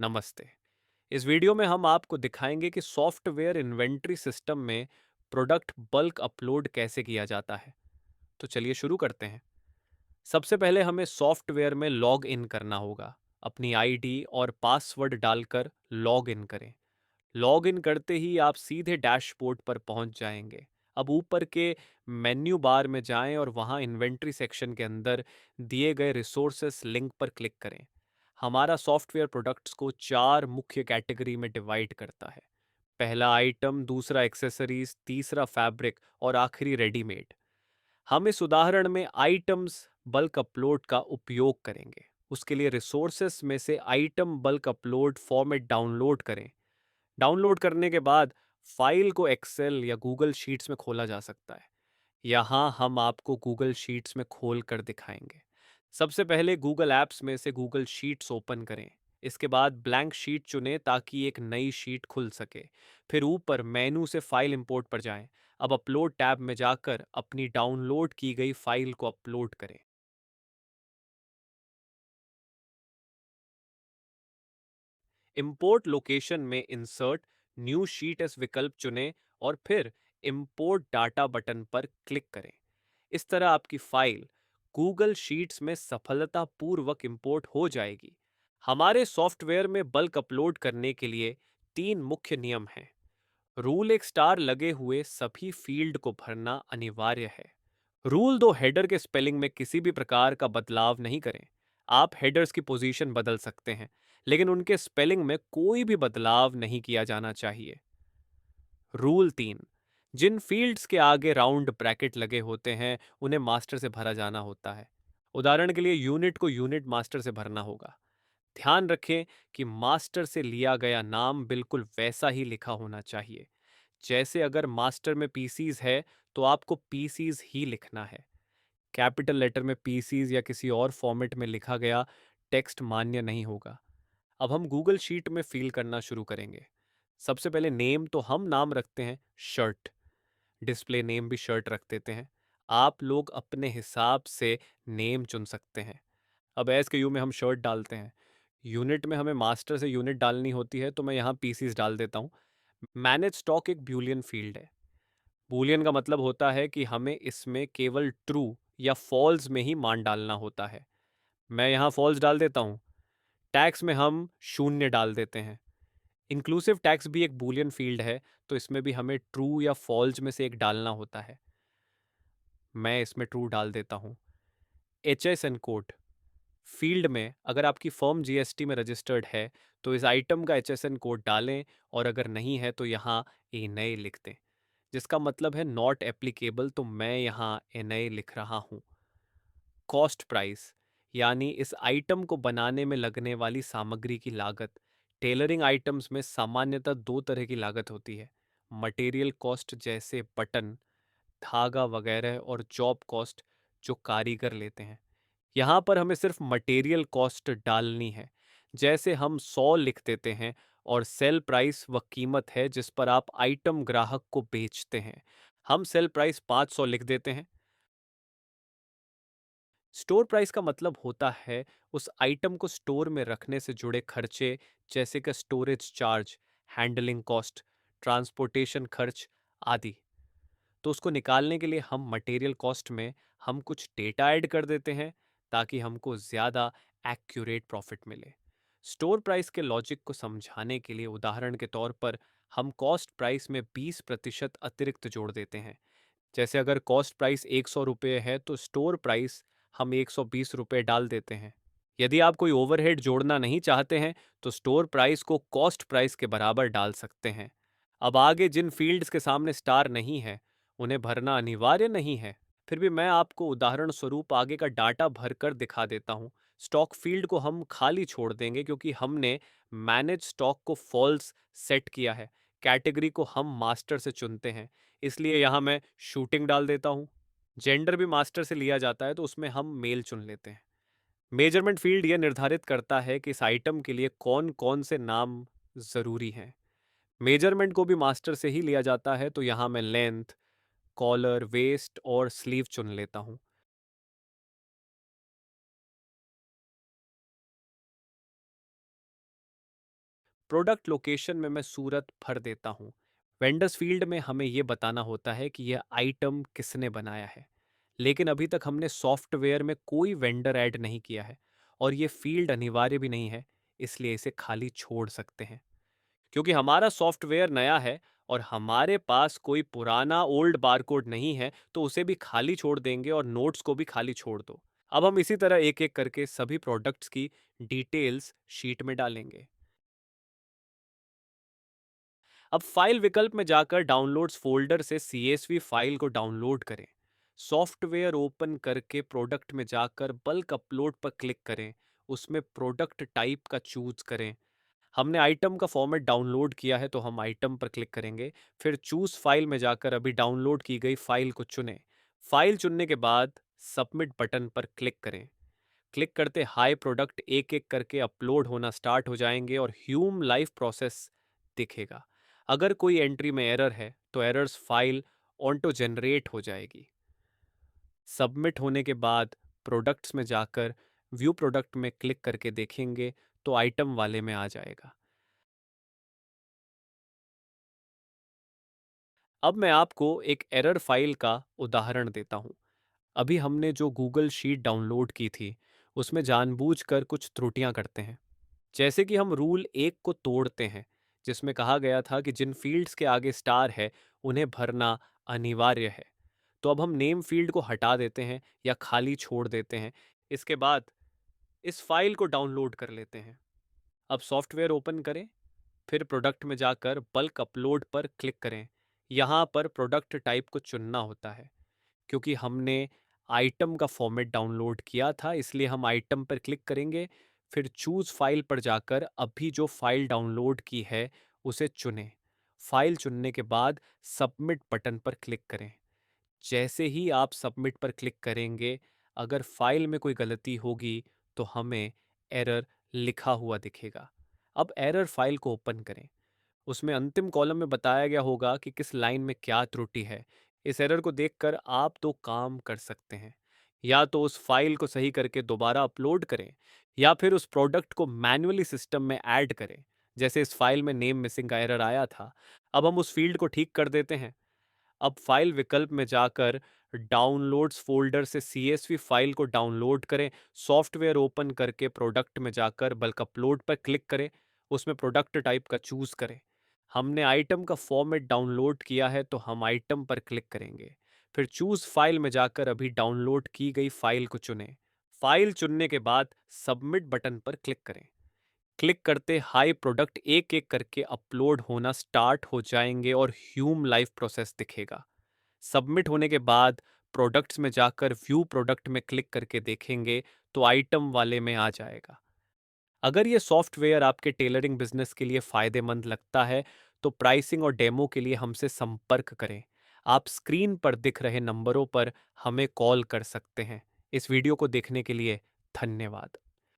नमस्ते। इस वीडियो में हम आपको दिखाएंगे कि सॉफ्टवेयर इन्वेंट्री सिस्टम में प्रोडक्ट बल्क अपलोड कैसे किया जाता है। तो चलिए शुरू करते हैं। सबसे पहले हमें सॉफ्टवेयर में लॉग इन करना होगा। अपनी आईडी और पासवर्ड डालकर लॉग इन करें। लॉग इन करते ही आप सीधे डैशबोर्ड पर पहुंच जाएंगे। अब ऊपर के मेन्यू बार में जाएं और वहां इन्वेंट्री सेक्शन के अंदर दिए गए रिसोर्सेस लिंक पर क्लिक करें। हमारा सॉफ्टवेयर प्रोडक्ट्स को 4 मुख्य कैटेगरी में डिवाइड करता है। पहला आइटम, दूसरा एक्सेसरीज, तीसरा फैब्रिक और आखिरी रेडीमेड। हम इस उदाहरण में आइटम्स बल्क अपलोड का उपयोग करेंगे। उसके लिए रिसोर्सेस में से item bulk upload format download करें। डाउनलोड करने के बाद फाइल को एक्सेल या गूगल शीट्स में खोला जा सकता है। यहाँ हम आपको गूगल शीट्स में खोल कर दिखाएंगे। सबसे पहले गूगल ऐप्स में से गूगल शीट्स ओपन करें। इसके बाद ब्लैंक शीट चुनें ताकि एक नई शीट खुल सके। फिर ऊपर मेनू से फाइल इंपोर्ट पर जाएं। अब अपलोड टैब में जाकर अपनी डाउनलोड की गई फाइल को अपलोड करें। इंपोर्ट लोकेशन में इंसर्ट न्यू शीट एस विकल्प चुनें और फिर इंपोर्ट डाटा बटन पर क्लिक करें। इस तरह आपकी फाइल गूगल शीट्स में सफलतापूर्वक इंपोर्ट हो जाएगी। हमारे सॉफ्टवेयर में बल्क अपलोड करने के लिए 3 मुख्य नियम हैं। रूल एक स्टार लगे हुए सभी फील्ड को भरना अनिवार्य है। रूल 2, हेडर के स्पेलिंग में किसी भी प्रकार का बदलाव नहीं करें। आप हेडर्स की पोजीशन बदल सकते हैं, लेकिन उनके स्पेलिंग में कोई भी बदलाव नहीं किया जाना चाहिए। रूल 3, जिन फील्ड्स के आगे राउंड ब्रैकेट लगे होते हैं उन्हें मास्टर से भरा जाना होता है। उदाहरण के लिए यूनिट को यूनिट मास्टर से भरना होगा। ध्यान रखें कि मास्टर से लिया गया नाम बिल्कुल वैसा ही लिखा होना चाहिए। जैसे अगर मास्टर में पीसीज है तो आपको पीसीज ही लिखना है। कैपिटल लेटर में पीसीज या किसी और फॉर्मेट में लिखा गया टेक्स्ट मान्य नहीं होगा। अब हम गूगल शीट में फिल करना शुरू करेंगे। सबसे पहले नेम, तो हम नाम रखते हैं शर्ट। डिस्प्ले नेम भी शर्ट रख देते हैं। आप लोग अपने हिसाब से नेम चुन सकते हैं। अब एस के यू में हम शर्ट डालते हैं। यूनिट में हमें मास्टर से यूनिट डालनी होती है तो मैं यहाँ पीसीज डाल देता हूँ। मैनेज स्टॉक एक ब्यूलियन फील्ड है। बूलियन का मतलब होता है कि हमें इसमें केवल ट्रू या फॉल्स में ही मान डालना होता है। मैं यहाँ फॉल्स डाल देता हूँ। टैक्स में हम शून्य डाल देते हैं। इंक्लूसिव टैक्स भी एक बूलियन फील्ड है, तो इसमें भी हमें ट्रू या फॉल्स में से एक डालना होता है। मैं इसमें ट्रू डाल देता हूँ। H S N code field में अगर आपकी फर्म जीएसटी में रजिस्टर्ड है तो इस आइटम का एच एस एन कोड डालें, और अगर नहीं है तो यहाँ ए नए लिख दें। जिसका मतलब है नॉट एप्लीकेबल, तो मैं यहाँ एन ए लिख रहा हूँ। कॉस्ट प्राइस यानी इस आइटम को बनाने में लगने वाली सामग्री की लागत। टेलरिंग आइटम्स में सामान्यतः 2 तरह की लागत होती है। मटेरियल कॉस्ट जैसे बटन, धागा वगैरह, और जॉब कॉस्ट जो कारीगर लेते हैं। यहाँ पर हमें सिर्फ मटेरियल कॉस्ट डालनी है। जैसे हम 100 लिख देते हैं और सेल प्राइस वह कीमत है जिस पर आप आइटम ग्राहक को बेचते हैं। हम सेल प्राइस 500 लिख देते हैं। स्टोर प्राइस का मतलब होता है उस आइटम को स्टोर में रखने से जुड़े खर्चे, जैसे कि storage charge, handling cost, transportation खर्च आदि। तो उसको निकालने के लिए हम मटेरियल कॉस्ट में हम कुछ डेटा ऐड कर देते हैं ताकि हमको ज़्यादा एक्यूरेट प्रॉफिट मिले। स्टोर प्राइस के लॉजिक को समझाने के लिए उदाहरण के तौर पर हम कॉस्ट प्राइस में 20% अतिरिक्त जोड़ देते हैं। जैसे अगर कॉस्ट प्राइस 100 रुपये है तो स्टोर प्राइस हम 120 रुपये डाल देते हैं। यदि आप कोई ओवरहेड जोड़ना नहीं चाहते हैं तो स्टोर प्राइस को कॉस्ट प्राइस के बराबर डाल सकते हैं। अब आगे जिन फील्ड्स के सामने स्टार नहीं है उन्हें भरना अनिवार्य नहीं है। फिर भी मैं आपको उदाहरण स्वरूप आगे का डाटा भरकर दिखा देता हूँ। स्टॉक फील्ड को हम खाली छोड़ देंगे क्योंकि हमने मैनेज स्टॉक को फॉल्स सेट किया है। कैटेगरी को हम मास्टर से चुनते हैं, इसलिए यहाँ मैं शूटिंग डाल देता हूँ। जेंडर भी मास्टर से लिया जाता है तो उसमें हम मेल चुन लेते हैं। मेजरमेंट फील्ड यह निर्धारित करता है कि इस आइटम के लिए कौन कौन से नाम ज़रूरी हैं। मेजरमेंट को भी मास्टर से ही लिया जाता है, तो यहाँ मैं लेंथ, कॉलर, वेस्ट और स्लीव चुन लेता हूँ। प्रोडक्ट लोकेशन में मैं सूरत भर देता हूँ। वेंडर्स फील्ड में हमें ये बताना होता है कि यह आइटम किसने बनाया है। लेकिन अभी तक हमने सॉफ्टवेयर में कोई वेंडर ऐड नहीं किया है और ये फील्ड अनिवार्य भी नहीं है, इसलिए इसे खाली छोड़ सकते हैं। क्योंकि हमारा सॉफ्टवेयर नया है और हमारे पास कोई पुराना ओल्ड बारकोड नहीं है, तो उसे भी खाली छोड़ देंगे और नोट्स को भी खाली छोड़ दो। अब हम इसी तरह एक एक करके सभी प्रोडक्ट्स की डिटेल्स शीट में डालेंगे। अब फाइल विकल्प में जाकर डाउनलोड्स फोल्डर से CSV फाइल को डाउनलोड करें। सॉफ्टवेयर ओपन करके प्रोडक्ट में जाकर बल्क अपलोड पर क्लिक करें। उसमें प्रोडक्ट टाइप का चूज करें। हमने आइटम का फॉर्मेट डाउनलोड किया है तो हम आइटम पर क्लिक करेंगे। फिर चूज फाइल में जाकर अभी डाउनलोड की गई फाइल को चुनें। फाइल चुनने के बाद सबमिट बटन पर क्लिक करें। क्लिक करते हाई प्रोडक्ट एक एक करके अपलोड होना स्टार्ट हो जाएंगे और ह्यूम लाइफ प्रोसेस दिखेगा। अगर कोई एंट्री में एरर है तो एरर्स फाइल ऑटो जनरेट हो जाएगी। सबमिट होने के बाद प्रोडक्ट्स में जाकर व्यू प्रोडक्ट में क्लिक करके देखेंगे तो आइटम वाले में आ जाएगा। अब मैं आपको एक एरर फाइल का उदाहरण देता हूँ। अभी हमने जो गूगल शीट डाउनलोड की थी, उसमें जानबूझकर कुछ त्रुटियां करते हैं। जैसे कि हम रूल 1 को तोड़ते हैं, जिसमें कहा गया था कि जिन फील्ड्स के आगे स्टार है, उन्हें भरना अनिवार्य है। तो अब हम नेम फील्ड को हटा देते हैं या खाली छोड़ देते हैं। इसके बाद इस फाइल को डाउनलोड कर लेते हैं। अब सॉफ्टवेयर ओपन करें, फिर प्रोडक्ट में जाकर बल्क अपलोड पर क्लिक करें। यहाँ पर प्रोडक्ट टाइप को चुनना होता है। क्योंकि हमने आइटम का फॉर्मेट डाउनलोड किया था, इसलिए हम आइटम पर क्लिक करेंगे। फिर चूज फाइल पर जाकर अभी जो फाइल डाउनलोड की है उसे चुनें। फाइल चुनने के बाद सबमिट बटन पर क्लिक करें। जैसे ही आप सबमिट पर क्लिक करेंगे, अगर फाइल में कोई गलती होगी तो हमें एरर लिखा हुआ दिखेगा। अब एरर फाइल को ओपन करें। उसमें अंतिम कॉलम में बताया गया होगा कि किस लाइन में क्या त्रुटि है। इस एरर को देखकर आप दो काम कर सकते हैं। या तो उस फाइल को सही करके दोबारा अपलोड करें, या फिर उस प्रोडक्ट को मैन्युअली सिस्टम में ऐड करें। जैसे इस फाइल में नेम मिसिंग का एरर आया था। अब हम उस फील्ड को ठीक कर देते हैं। अब फाइल विकल्प में जाकर डाउनलोड्स फोल्डर से CSV फाइल को डाउनलोड करें। सॉफ्टवेयर ओपन करके प्रोडक्ट में जाकर बल्क अपलोड पर क्लिक करें। उसमें प्रोडक्ट टाइप का चूज करें। हमने आइटम का फॉर्मेट डाउनलोड किया है तो हम आइटम पर क्लिक करेंगे। फिर चूज फाइल में जाकर अभी डाउनलोड की गई फाइल को चुनें। फाइल चुनने के बाद सबमिट बटन पर क्लिक करें। क्लिक करते हाई प्रोडक्ट एक एक करके अपलोड होना स्टार्ट हो जाएंगे और ह्यूम लाइफ प्रोसेस दिखेगा। सबमिट होने के बाद प्रोडक्ट्स में जाकर व्यू प्रोडक्ट में क्लिक करके देखेंगे तो आइटम वाले में आ जाएगा। अगर ये सॉफ्टवेयर आपके टेलरिंग बिजनेस के लिए फायदेमंद लगता है तो प्राइसिंग और डेमो के लिए हमसे संपर्क करें। आप स्क्रीन पर दिख रहे नंबरों पर हमें कॉल कर सकते हैं। इस वीडियो को देखने के लिए धन्यवाद।